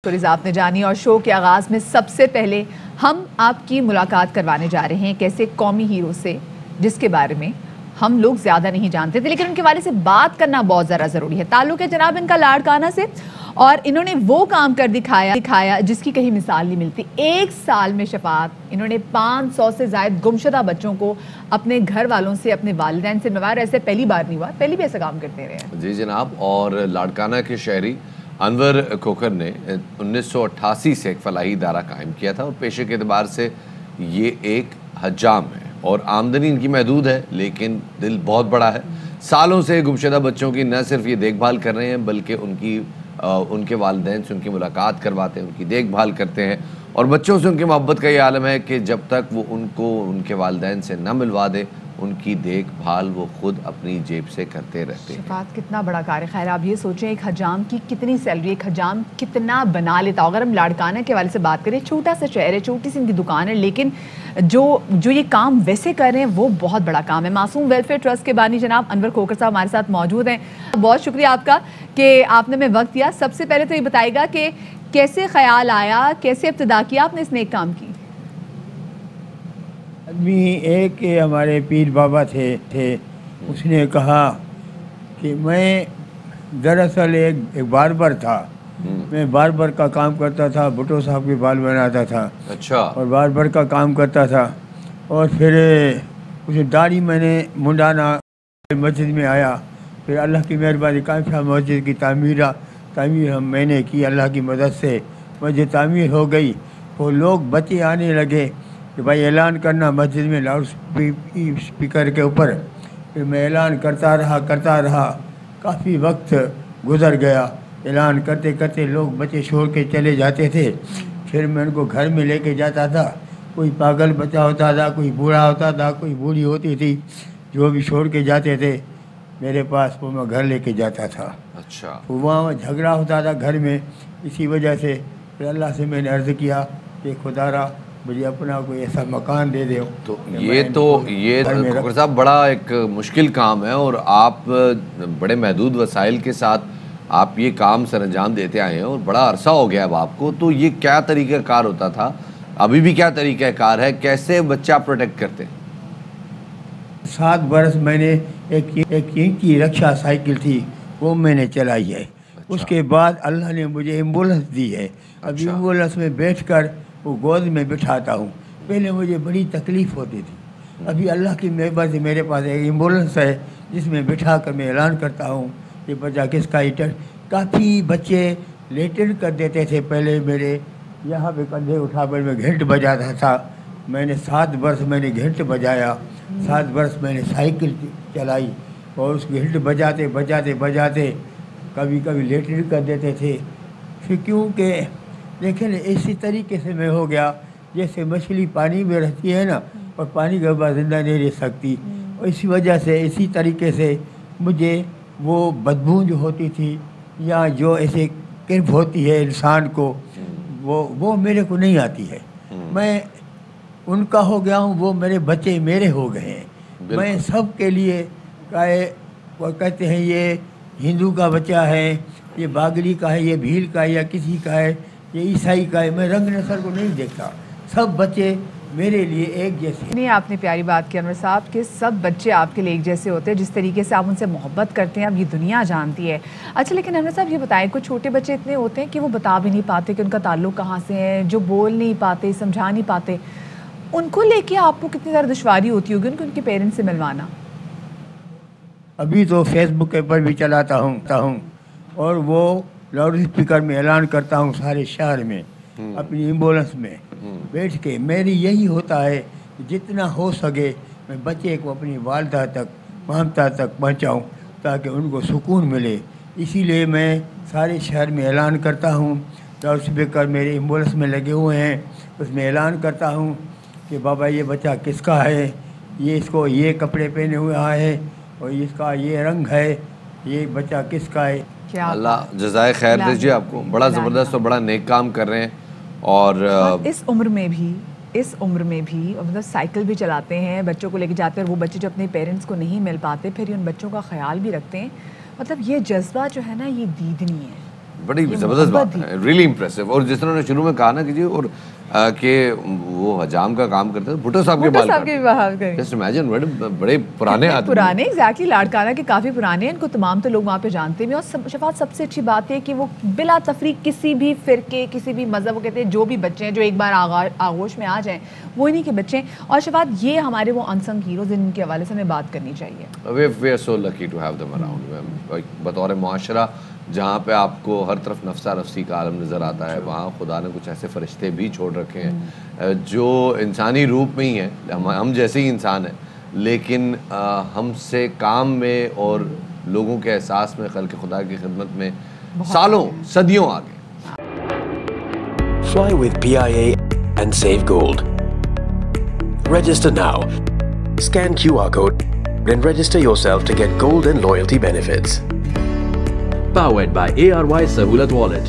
Stories आपने जानी और शो के आगाज में सबसे पहले हम आपकी मुलाकात करवाने जा रहे हैं कैसे कौमी हीरो से जिसके बारे में हम लोग ज्यादा नहीं जानते थे, लेकिन उनके बारे से बात करना बहुत ज़्यादा ज़रूरी है। ताल्लुक है जनाब इनका लाड़काना से और इन्होंने वो काम कर दिखाया जिसकी कहीं मिसाल नहीं मिलती। एक साल में शफात इन्होंने 500 से ज़ायद गुमशुदा बच्चों को अपने घर वालों से, अपने वालिदैन से मिलवाया। ऐसे पहली बार नहीं हुआ, पहली भी ऐसा काम करते रहे। जी जनाब। और लाड़काना के शहरी अनवर खोखर ने 1988 से एक फलाही इदारा कायम किया था और पेशे के अतबार से ये एक हजाम है और आमदनी इनकी महदूद है, लेकिन दिल बहुत बड़ा है। सालों से गुमशुदा बच्चों की न सिर्फ ये देखभाल कर रहे हैं बल्कि उनके वालिदैन से उनकी मुलाकात करवाते हैं, उनकी देखभाल करते हैं और बच्चों से उनकी मोहब्बत का ये आलम है कि जब तक वो उनको उनके वालिदैन से न मिलवा दे उनकी देखभाल वो खुद अपनी जेब से करते रहते हैं। शफात कितना बड़ा कार्य। खैर आप ये सोचें एक हजाम की कितनी सैलरी, एक हजाम कितना बना लेता। अगर हम लाड़काना के वाले से बात करें, छोटा सा शहर है, छोटी सी इनकी दुकान है, लेकिन जो ये काम वैसे कर रहे हैं वो बहुत बड़ा काम है। मासूम वेलफेयर ट्रस्ट के बानी जनाब अनवर खोखर साहब हमारे साथ मौजूद हैं। बहुत शुक्रिया आपका कि आपने हमें वक्त दिया। सबसे पहले तो ये बताएगा कि कैसे ख्याल आया, कैसे इब्तिदा किया आपने इस नेक काम की? आदमी एक हमारे पीर बाबा थे उसने कहा कि मैं दरअसल एक बार्बर था। मैं बार्बर का काम करता था, भुट्टो साहब के बाल बनाता था। अच्छा। और बार्बर का काम करता था और फिर उसे दाढ़ी मैंने मुंडाना मस्जिद में आया। फिर अल्लाह की मेहरबानी कामशा मस्जिद की तामीर मैंने की। अल्लाह की मदद से मस्जिद तामीर हो गई। वो लोग बच्चे आने लगे कि भाई ऐलान करना मस्जिद में लाउड स्पीकर के ऊपर। फिर मैं ऐलान करता रहा। काफ़ी वक्त गुजर गया। ऐलान करते करते लोग बच्चे छोड़ के चले जाते थे। फिर मैं उनको घर में लेके जाता था। कोई पागल बच्चा होता था, कोई बूढ़ा होता था, कोई बूढ़ी होती थी, जो भी छोड़ के जाते थे मेरे पास वो मैं घर लेके जाता था। अच्छा। वहाँ झगड़ा होता था घर में, इसी वजह से फिर अल्लाह से मैंने अर्ज़ किया कि खुदारा मुझे अपना कोई ऐसा मकान दे दो। तो ये खोखर साहब बड़ा एक मुश्किल काम है और आप बड़े महदूद वसाइल के साथ आप ये काम सरअंजाम देते आए हैं और बड़ा अरसा हो गया अब आपको। तो ये क्या तरीक़ाकार होता था, अभी भी क्या तरीक़ाकार है, कैसे बच्चा प्रोटेक्ट करते हैं? 7 बरस मैंने एक ईंट की रक्षा साइकिल थी वो मैंने चलाई है। अच्छा। उसके बाद अल्लाह ने मुझे एम्बुलेंस दी है। अब अच्छा। एम्बुलेंस में बैठकर वो गोद में बिठाता हूँ। पहले मुझे बड़ी तकलीफ़ होती थी, अभी अल्लाह की मेहरबानी से मेरे पास एक एम्बुलेंस है जिसमें बिठा कर मैं ऐलान करता हूँ कि बच्चा किसका ईटर। काफ़ी बच्चे लेटर कर देते थे पहले मेरे यहाँ पे कंधे उठाकर मैं घंट बजाता था। मैंने 7 बरस मैंने घंट बजाया, 7 बरस मैंने साइकिल चलाई और उस घंट बजाते बजाते बजाते कभी कभी लेटर कर देते थे। फिर क्योंकि लेकिन इसी तरीके से मैं हो गया जैसे मछली पानी में रहती है ना और पानी के बाद ज़िंदा नहीं रह सकती, और इसी वजह से इसी तरीके से मुझे वो बदबू जो होती थी या जो ऐसे किरफ होती है इंसान को वो मेरे को नहीं आती है। मैं उनका हो गया हूँ, वो मेरे बच्चे मेरे हो गए हैं। मैं सब के लिए वो कहते हैं ये हिंदू का बच्चा है, ये बागड़ी का है, ये भील का है या किसी का है, ये ईसाई का है, मैं रंग नस्ल को नहीं देखता। सब बच्चे मेरे लिए एक जैसे। नहीं, आपने प्यारी बात की अनवर साहब कि सब बच्चे आपके लिए एक जैसे होते हैं। जिस तरीके से आप उनसे मोहब्बत करते हैं अब ये दुनिया जानती है। अच्छा, लेकिन अनवर साहब ये बताएं, कुछ छोटे बच्चे इतने होते हैं कि वो बता भी नहीं पाते कि उनका ताल्लुक कहाँ से है, जो बोल नहीं पाते, समझा नहीं पाते, उनको लेके आपको कितनी ज़्यादा दुश्वारी होती होगी उनके पेरेंट्स से मिलवाना? अभी तो फेसबुक के पर भी चलाता हूँ और वो लाउड स्पीकर में ऐलान करता हूँ सारे शहर में अपनी एम्बुलेंस में बैठ के। मेरी यही होता है कि जितना हो सके मैं बच्चे को अपनी वालदा तक, ममता तक पहुँचाऊँ ताकि उनको सुकून मिले। इसीलिए मैं सारे शहर में ऐलान करता हूँ। लाउड स्पीकर मेरे एम्बुलेंस में लगे हुए हैं, उसमें ऐलान करता हूँ कि बाबा ये बच्चा किसका है, ये इसको ये कपड़े पहने हुआ है और इसका ये रंग है, ये बच्चा किसका है। अल्लाह जज़ाए खैर दीजिए आपको। बड़ा ज़बरदस्त और बड़ा नेक काम कर रहे हैं और इस उम्र में भी मतलब साइकिल भी चलाते हैं, बच्चों को लेके जाते हैं और वो बच्चे जो अपने पेरेंट्स को नहीं मिल पाते फिर उन बच्चों का ख्याल भी रखते हैं। मतलब ये जज्बा जो है ना ये दीदनी है। बड़ी ज़बरदस्त बात है, रियली इम्प्रेसिव। और जिस तरह उन्होंने शुरू में कहा ना कि जी और कि वो हजाम का काम करते थे, भुट्टो साहब के बाल जस्ट इमेजिन, बड़े पुराने आदमी, पुराने एग्जैक्टली लाड़काना के काफ़ी पुराने हैं, इनको तमाम तो लोग वहाँ पे जानते भी हैं। और शफात सबसे अच्छी बात है कि वो बिला तफरीक किसी भी फ़िरके, किसी भी मज़हब, वो कहते हैं जो भी बच्चे हैं जो एक बार आगोश में आ जाएं वो इन्हीं के बच्चे हैं। और शफात ये हमारे वो अनसंग हीरोज़ जिनके हवाले से हमें बात करनी चाहिए। We are so lucky to have them around. बतौर मुआशरा जहाँ पे आपको हर तरफ नफ्सा नफसी का आलम नज़र आता है, वहाँ खुदा ने कुछ ऐसे फरिश्ते भी छोड़ रखे हैं जो इंसानी रूप में ही हैं, हम जैसे ही इंसान हैं, लेकिन हमसे काम में और लोगों के एहसास में, खल्क़ खुदा की खिदमत में सालों सदियों आगे। Fly with PIA and save gold. Register now. Scan QR code and register yourself to get gold and loyalty benefits. Powered by ARY Sahulat Wallet.